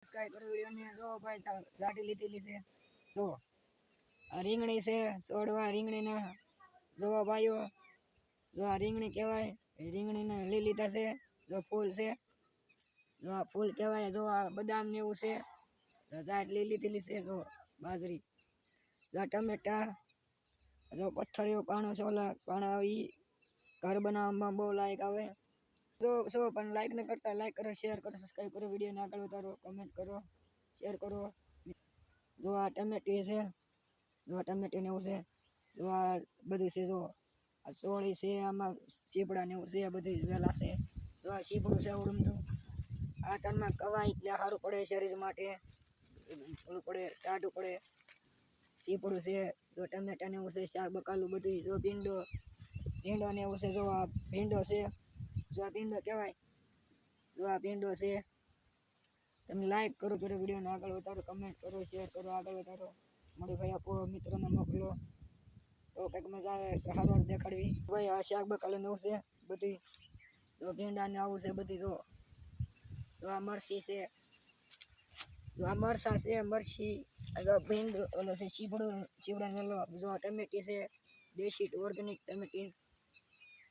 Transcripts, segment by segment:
Subscribe કરો વિડિયોને. જો ભાઈ લાટી લીધેલી છે. જો આ રીંગણી છે, છોડવા રીંગણીના. જો ભાઈઓ, જો આ રીંગણી કહેવાય. રીંગણીને લઈ લીધા છે. જો ફૂલ છે, જો આ ફૂલ કહેવાય. જો આ બદામ ને એવું છે. જાત લઈ લીધેલી છે. જો બાજરી, જો ટમેટા, જો પથ્થરિયો પાણો સોલા પાણા આવી ઘર બનાવવામાં બહુ લાયક આવે. જો પણ લાઈક ન કરતા લાઈક કરો, શેર કરો, સબસ્ક્રાઈબ કરો, વિડીયોને આગળ વધારો, કમેન્ટ કરો, શેર કરો. જો આ ટમેટી છે, જો આ ટમેટીને એવું છે. જો આ બધું છે. જો આ ચોળી છે, આમાં ચીપડા ને એવું છે. આ બધી વેલા છે. જો આ ચીપડું છે આવડું તો આ તનમાં કવાય એટલે સારું પડે શરીર માટે. ઓલું પડે, ટાઢું પડે. ચીપડું છે. જો ટમેટા ને એવું છે. શાક બકાલું બધું. જો ભીંડો ને એવું છે. જો આ ભીંડો છે. જો આ ભીંડો કહેવાય. જો આ ભીંડો છે. તમે લાઈક કરો, ત્યારે વિડીયોને આગળ વધારો, કમેન્ટ કરો, શેર કરો, આગળ વધારો. મારી ભાઈ આપો, મિત્રોને મોકલો તો કંઈક મજા આવે. સારું દેખાડવી ભાઈ. આ શાક બકાલું એવું છે બધી. જો ભીંડા ને આવું છે બધી. જો આ મરસી છે. જો આ મરસા છે, મરસી. ભીંડો ઓલો છે શીવડા મેલો. જો આ ટમેટી છે, દેશી ઓર્ગેનિક ટમેટી.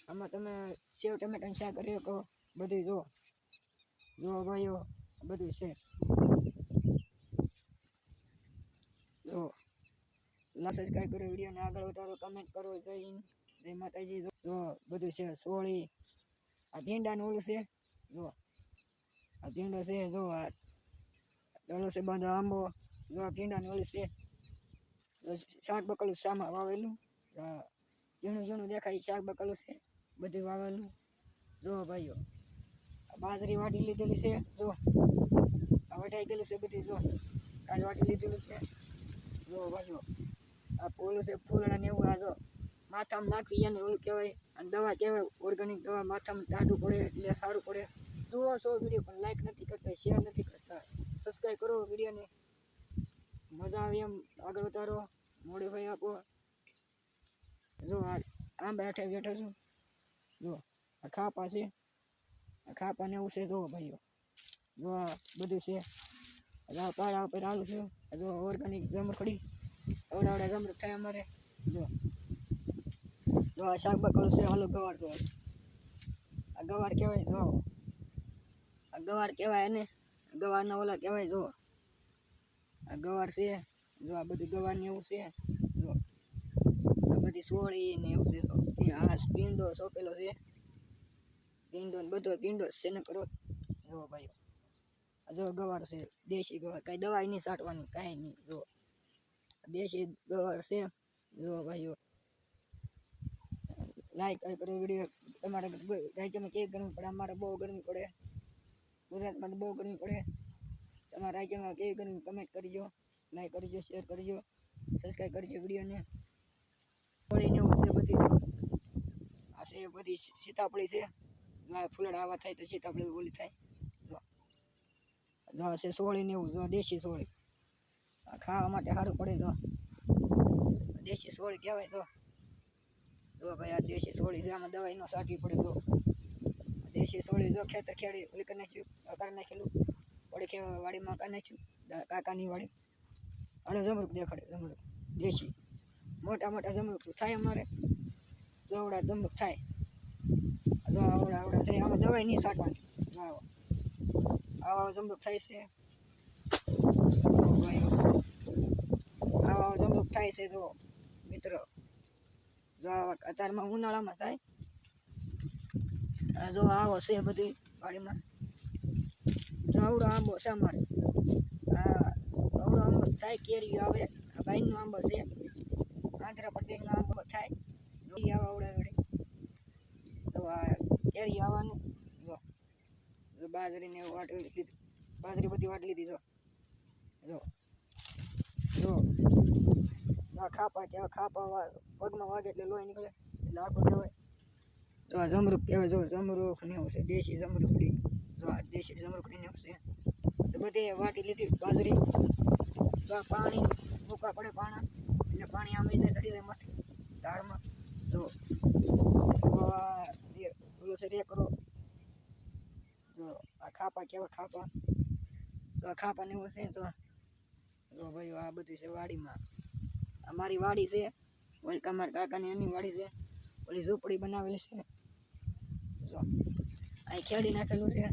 આમાં તમે સેવ ટમેટાનું શાક કરી શકો બધું. જો ભાઈઓ બધું છે. જો સબસ્ક્રાઇબ કરો, વિડીયોને આગળ વધારો, કમેન્ટ કરો. જય હિન્દ, જય માતાજી. જો બધું છે. સોળી, આ ભીંડાનું ઓલું છે. જો આ ભીંડો છે. જો આ ઓલો છે બધો આંબો. જો આ ભીંડાનું ઓલું છે. શાક બકલું સામાં વાવેલું. ઝીણું ઝીણું દેખાય શાક બકલું છે બધું વાવેલું. જો ભાઈઓ બાજરી વાટી લીધેલી છે. જો આ વટાઈ ગયેલું છે બધું. જો કાલ વાટી લીધેલું છે. જો ભાઈઓ આ ફૂલ છે, ફૂલડા ને એવું. આ જો માથામાં નાખવી એને ઓલું કહેવાય. અને દવા કહેવાય, ઓર્ગેનિક દવા. માથામાં ટાઢું પડે એટલે સારું પડે. જુઓ છો વિડીયો પણ લાઈક નથી કરતા, શેર નથી કરતા. સબસ્ક્રાઈબ કરો વિડીયોને. મજા આવે એમ આગળ વધારો. મોડી ભાઈ આપો. જો આ આંબા હેઠે બેઠો છું. જો આ ખાપા છે. આ ખાપા ને એવું છે. જો ભાઈઓ જો આ બધું છે. પાડા ઉપર હાલું છું. જો ઓર્ગેનિક જમરખડી અવડાવડા જમરૂખ થાય અમારે. જો આ શાક બકડું છે. હાલો ગવાર. જો આ ગવાર કહેવાય. જો આ ગવાર કહેવાય. એને ગવારના ઓલા કહેવાય. જો આ ગવાર છે. જો આ બધું ગવાર ને એવું છે. જો આ બધી સોળી ને એવું છે. આ ભીંડો સોંપેલો છે. ભીંડો ને બધો ભીંડો છે ને કરો. જો ભાઈઓ જો ગવાર છે, દેશી ગવાર. કાંઈ દવાઈ નહીં છાંટવાની, કાંઈ નહીં. જો દેશી ગવાર છે. જો ભાઈઓ લાઈક કરો વિડીયો. તમારે રાજ્યમાં કેવી ગરમી પડે? અમારે બહુ ગરમી પડે. ગુજરાતમાં તો બહુ ગરમી પડે. તમારા રાજ્યમાં કેવી ગરમી કમેન્ટ કરજો. લાઈક કરજો, શેર કરજો, સબસ્ક્રાઈબ કરજો વિડીયોને. ફળીને એવું છે બધી. આ છે બધી સીતાફળી છે. ફૂલડા આવા થાય તો સીતાફળી ઓલી થાય. જો છે સોળી ને એવું. જો દેશી સોળી. આ ખાવા માટે સારું પડે. જો દેશી સોળી કહેવાય. જો ભાઈ આ દેશી સોળી છે. આમાં દવાઈ ન છાંટવી પડે. જો દેશી સોળી. જો ખેતર ખેડી ઓલી કરી નાખ્યું, કરી નાખેલું. વળી વાડીમાં કરી નાખ્યું. કાકાની વાડી. અને જમરૂખ દેખાડે. જમરૂખ દેશી મોટા મોટા જમરૂખ થાય અમારે. જો આવડા જમરૂખ થાય. જો આવડા છે. આમાં દવાઈ નહીં છાંટવાની. જો આવા જમરૂખ થાય છે. આવા જમરૂખ થાય છે. જો મિત્રો, જો અત્યારમાં ઉનાળામાં થાય. જો આવો છે બધી વાડીમાં. જો આવડો આંબો છે અમારે. આવડો આંબો થાય. કેરી આવે. બાઈનો આંબો છે. આંધ્રપ્રદેશનો આંબો થાય. આવા આવડે વડે. તો આ કેરી આવવાનું. જો બાજરીને વાટી લીધી. બાજરી બધી વાટી લીધી. જો આ ખાપા કહેવાય. ખાપા પગમાં વાગે એટલે લોહી નીકળે એટલે આખો કહેવાય. જો આ જમરૂખ કહેવાય. જો જમરૂખ ને એવું છે. દેશી જમરૂખડી. જો આ દેશી જમરૂખડી ને એવું છે. તો બધી વાટી લીધી બાજરી. જો આ પાણી મૂકવા પડે પાણા એટલે પાણી આમ એને ચડી જાય માથે ઝાડમાં. જો ઓલો છે રેકરો. જો આ ખાપા કહેવાય. ખાપા તો ખાપાને એવું છે તો ભાઈ આ બધું છે વાડીમાં. અમારી વાડી છે, ઓલી અમારા કાકાની એની વાડી છે, ઓલી ઝૂંપડી બનાવેલી છે. જો અહીં ખેડી નાખેલું છે,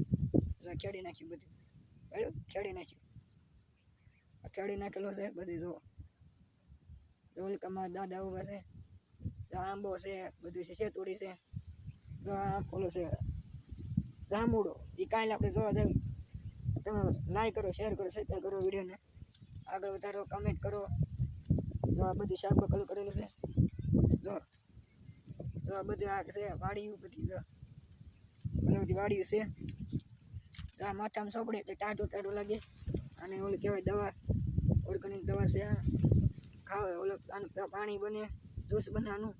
ખેડી નાખ્યું બધું, બરાબર ખેડી નાખ્યું, ખેડી નાખેલું છે બધું. જો ઓલી અમારા દાદા ઉભા છે, આંબો છે, બધું છે, શેતોડી છે, જો આ ઓલું છે જાંબુડો. એ કાલે આપણે જોવા જઈએ. તમે લાઈક કરો, શેર કરો, સબસ્ક્રાઈબ કરો, વિડીયોને આગળ વધારો, કમેન્ટ કરો. જો આ બધું શાક બકલું કરેલું છે. જો આ બધું આ છે વાડીયું બધી. જો બધી વાડીયું છે. જો આ માથામાં સોપડે એટલે ટાઢું લાગે. અને ઓલું કહેવાય દવા, ઓર્ગેનિક દવા છે. આ ખાવે ઓલું આનું પાણી બને, જ્યુસ બનાવવાનું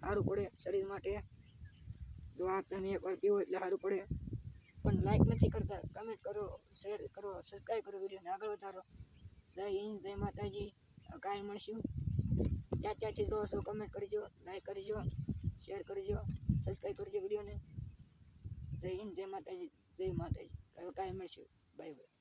સારું પડે શરીર માટે. જો આ તમે એકવાર પીવો એટલે સારું પડે. પણ લાઈક નથી કરતા, કમેન્ટ કરો, શેર કરો, સબસ્ક્રાઈબ કરો, વિડીયોને આગળ વધારો. જય હિન્દ, જય માતાજી. કાંઈ મળશું ત્યાંથી જો છો, કમેન્ટ કરજો, લાઈક કરજો, શેર કરજો, સબસ્ક્રાઈબ કરજો વિડીયોને. જય હિન્દ, જય માતાજી, જય માતાજી. કાંઈ મળશું. Bye bye.